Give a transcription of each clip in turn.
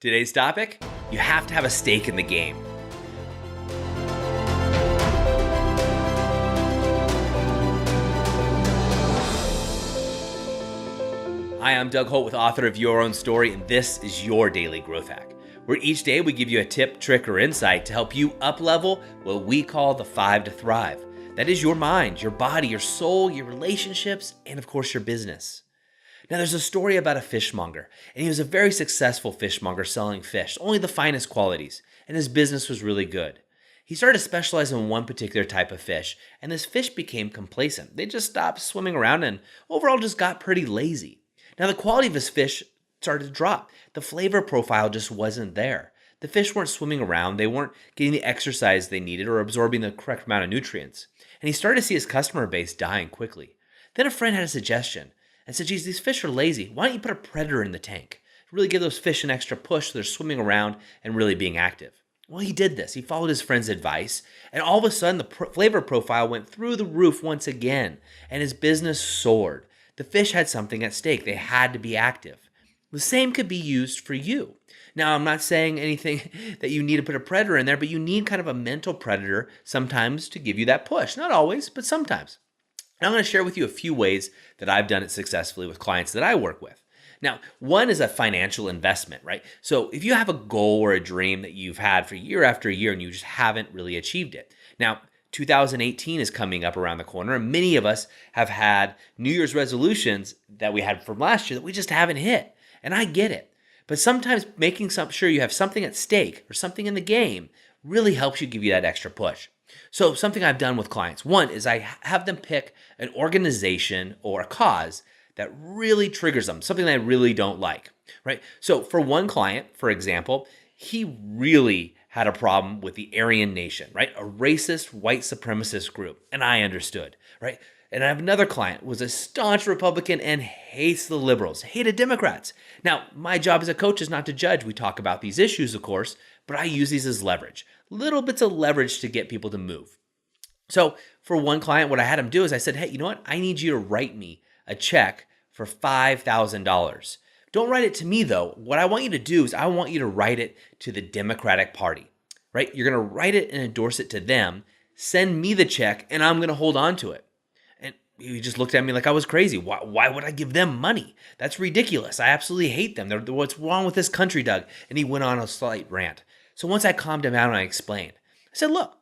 Today's topic, you have to have a stake in the game. Hi, I'm Doug Holt, author of Your Own Story, and this is your Daily Growth Hack, where each day we give you a tip, trick, or insight to help you up-level what we call the 5 to thrive. That is your mind, your body, your soul, your relationships, and of course your business. Now there's a story about a fishmonger, and he was a very successful fishmonger selling fish, only the finest qualities, and his business was really good. He started to specialize in one particular type of fish, and this fish became complacent. They just stopped swimming around and overall just got pretty lazy. Now the quality of his fish started to drop. The flavor profile just wasn't there. The fish weren't swimming around, they weren't getting the exercise they needed or absorbing the correct amount of nutrients. And he started to see his customer base dying quickly. Then a friend had a suggestion and said, geez, these fish are lazy. Why don't you put a predator in the tank? Really give those fish an extra push so they're swimming around and really being active. Well, he did this. He followed his friend's advice, and all of a sudden the flavor profile went through the roof once again, and his business soared. The fish had something at stake. They had to be active. The same could be used for you. Now, I'm not saying anything that you need to put a predator in there, but you need kind of a mental predator sometimes to give you that push. Not always, but sometimes. And I'm going to share with you a few ways that I've done it successfully with clients that I work with. Now, one is a financial investment, right? So if you have a goal or a dream that you've had for year after year and you just haven't really achieved it. Now, 2018 is coming up around the corner, and many of us have had New Year's resolutions that we had from last year that we just haven't hit. And I get it. But sometimes making sure you have something at stake or something in the game really helps you give you that extra push. So something I've done with clients, one is I have them pick an organization or a cause that really triggers them, something they really don't like, right? So for one client, for example, he really had a problem with the Aryan Nation, right? A racist white supremacist group, and I understood, right? And I have another client who was a staunch Republican and hates the liberals, hated Democrats. Now, my job as a coach is not to judge. We talk about these issues, of course, but I use these as leverage. Little bits of leverage to get people to move. So for one client, what I had him do is I said, hey, you know what? I need you to write me a check for $5,000. Don't write it to me, though. What I want you to do is I want you to write it to the Democratic Party, right? You're going to write it and endorse it to them, send me the check, and I'm going to hold on to it. And he just looked at me like I was crazy. Why would I give them money? That's ridiculous. I absolutely hate them. What's wrong with this country, Doug? And he went on a slight rant. So once I calmed him down and I explained, I said, look,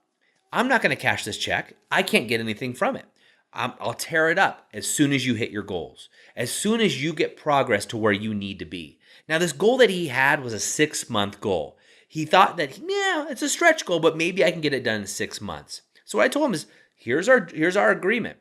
I'm not going to cash this check. I can't get anything from it. I'll tear it up as soon as you hit your goals, as soon as you get progress to where you need to be. Now, this goal that he had was a 6-month goal. He thought that, yeah, it's a stretch goal, but maybe I can get it done in 6 months. So what I told him is, here's our agreement.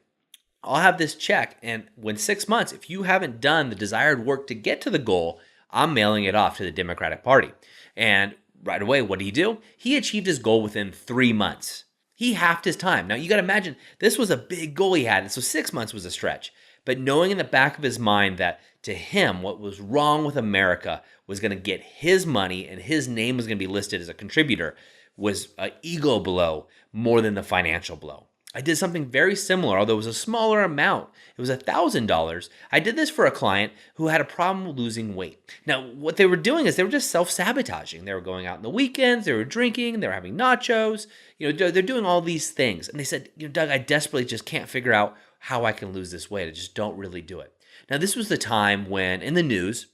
I'll have this check, and when 6 months, if you haven't done the desired work to get to the goal, I'm mailing it off to the Democratic Party. And right away, what did he do? He achieved his goal within 3 months. He halved his time. Now, you got to imagine, this was a big goal he had, and so 6 months was a stretch. But knowing in the back of his mind that to him, what was wrong with America was going to get his money and his name was going to be listed as a contributor was an ego blow more than the financial blow. I did something very similar, although it was a smaller amount. It was $1,000. I did this for a client who had a problem losing weight. Now, what they were doing is they were just self-sabotaging. They were going out on the weekends, they were drinking, they were having nachos. They're doing all these things. And they said, Doug, I desperately just can't figure out how I can lose this weight. I just don't really do it. Now, this was the time when in the news,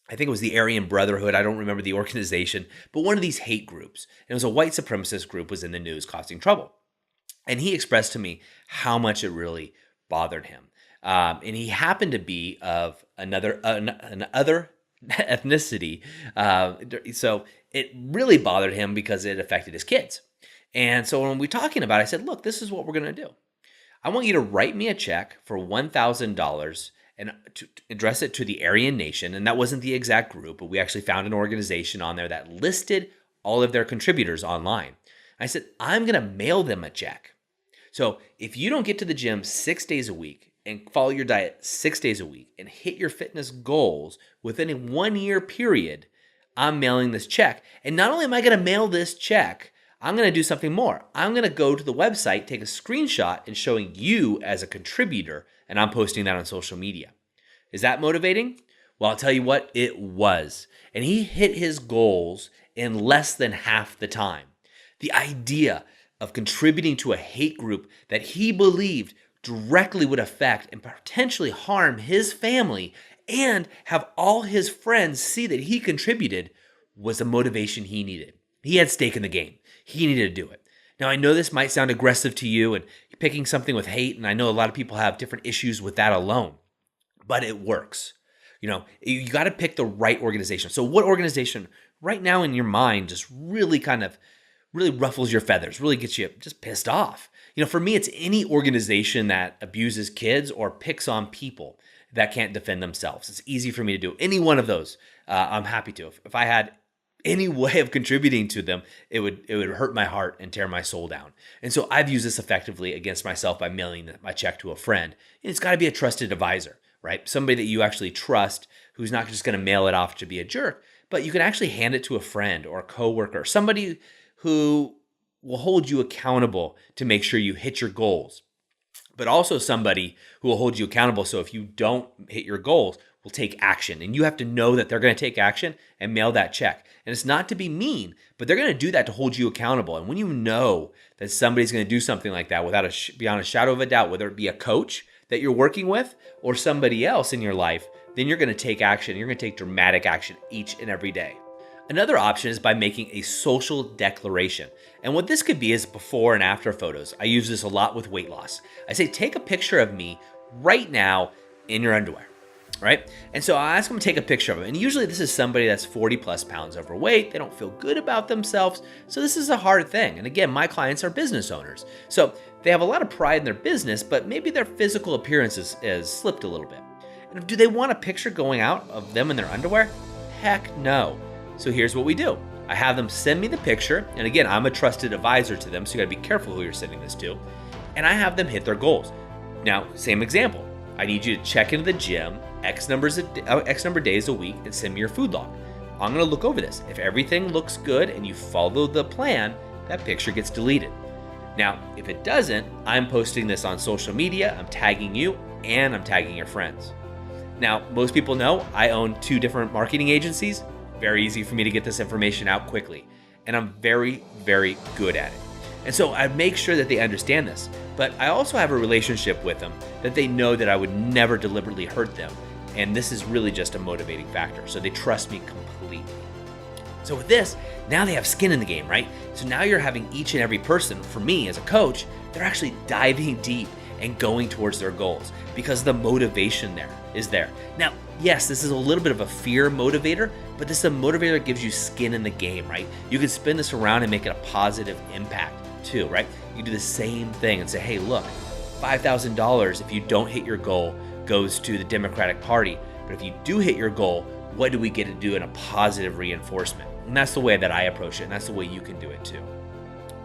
I think it was the Aryan Brotherhood, I don't remember the organization, but one of these hate groups, and it was a white supremacist group, was in the news causing trouble. And he expressed to me how much it really bothered him. And he happened to be of another ethnicity. So it really bothered him because it affected his kids. And so when we were talking about it, I said, look, this is what we're going to do. I want you to write me a check for $1,000 and to address it to the Aryan Nation. And that wasn't the exact group, but we actually found an organization on there that listed all of their contributors online. I said, I'm going to mail them a check. So if you don't get to the gym 6 days a week and follow your diet 6 days a week and hit your fitness goals within a 1-year period, I'm mailing this check. And not only am I going to mail this check, I'm going to do something more. I'm going to go to the website, take a screenshot and showing you as a contributor, and I'm posting that on social media. Is that motivating? Well, I'll tell you what, it was. And he hit his goals in less than half the time. The idea of contributing to a hate group that he believed directly would affect and potentially harm his family and have all his friends see that he contributed was the motivation he needed. He had stake in the game. He needed to do it. Now, I know this might sound aggressive to you and picking something with hate, and I know a lot of people have different issues with that alone, but it works. You got to pick the right organization. So what organization right now in your mind just really ruffles your feathers, really gets you just pissed off? For me, it's any organization that abuses kids or picks on people that can't defend themselves. It's easy for me to do. Any one of those, I'm happy to. If I had any way of contributing to them, it would hurt my heart and tear my soul down. And so I've used this effectively against myself by mailing my check to a friend. And it's got to be a trusted advisor, right? Somebody that you actually trust, who's not just going to mail it off to be a jerk, but you can actually hand it to a friend or a coworker, somebody who will hold you accountable to make sure you hit your goals, but also somebody who will hold you accountable. So if you don't hit your goals, will take action. And you have to know that they're going to take action and mail that check. And it's not to be mean, but they're going to do that to hold you accountable. And when you know that somebody's going to do something like that beyond a shadow of a doubt, whether it be a coach that you're working with or somebody else in your life, then you're going to take action. You're going to take dramatic action each and every day. Another option is by making a social declaration. And what this could be is before and after photos. I use this a lot with weight loss. I say, take a picture of me right now in your underwear, right? And so I ask them to take a picture of them. And usually this is somebody that's 40 plus pounds overweight. They don't feel good about themselves. So this is a hard thing. And again, my clients are business owners. So they have a lot of pride in their business, but maybe their physical appearance has slipped a little bit. And do they want a picture going out of them in their underwear? Heck no. So here's what we do. I have them send me the picture. And again, I'm a trusted advisor to them, so you gotta be careful who you're sending this to. And I have them hit their goals. Now, same example. I need you to check into the gym X number of days a week and send me your food log. I'm gonna look over this. If everything looks good and you follow the plan, that picture gets deleted. Now, if it doesn't, I'm posting this on social media, I'm tagging you, and I'm tagging your friends. Now, most people know I own 2 different marketing agencies. Very easy for me to get this information out quickly. And I'm very, very good at it. And so I make sure that they understand this. But I also have a relationship with them that they know that I would never deliberately hurt them. And this is really just a motivating factor. So they trust me completely. So with this, now they have skin in the game, right? So now you're having each and every person, for me as a coach, they're actually diving deep and going towards their goals because the motivation is there. Now, yes, this is a little bit of a fear motivator, but this is a motivator that gives you skin in the game, right? You can spin this around and make it a positive impact too, right? You can do the same thing and say, hey, look, $5,000 if you don't hit your goal goes to the Democratic Party. But if you do hit your goal, what do we get to do in a positive reinforcement? And that's the way that I approach it, and that's the way you can do it too.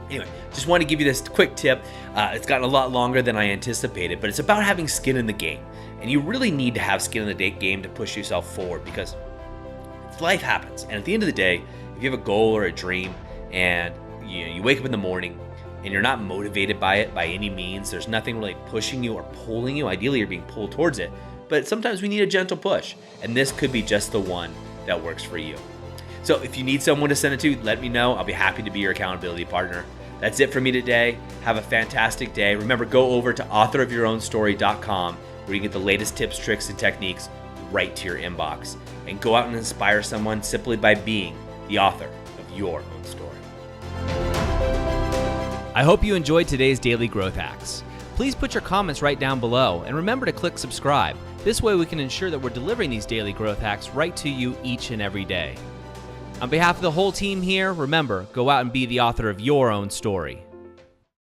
Anyway, just want to give you this quick tip. It's gotten a lot longer than I anticipated, but it's about having skin in the game. And you really need to have skin in the game to push yourself forward because life happens. And at the end of the day, if you have a goal or a dream and you wake up in the morning and you're not motivated by it by any means, there's nothing really pushing you or pulling you. Ideally, you're being pulled towards it. But sometimes we need a gentle push. And this could be just the one that works for you. So if you need someone to send it to, let me know. I'll be happy to be your accountability partner. That's it for me today. Have a fantastic day. Remember, go over to authorofyourownstory.com where you can get the latest tips, tricks, and techniques right to your inbox. And go out and inspire someone simply by being the author of your own story. I hope you enjoyed today's Daily Growth Hacks. Please put your comments right down below and remember to click subscribe. This way we can ensure that we're delivering these daily growth hacks right to you each and every day. On behalf of the whole team here, remember, go out and be the author of your own story.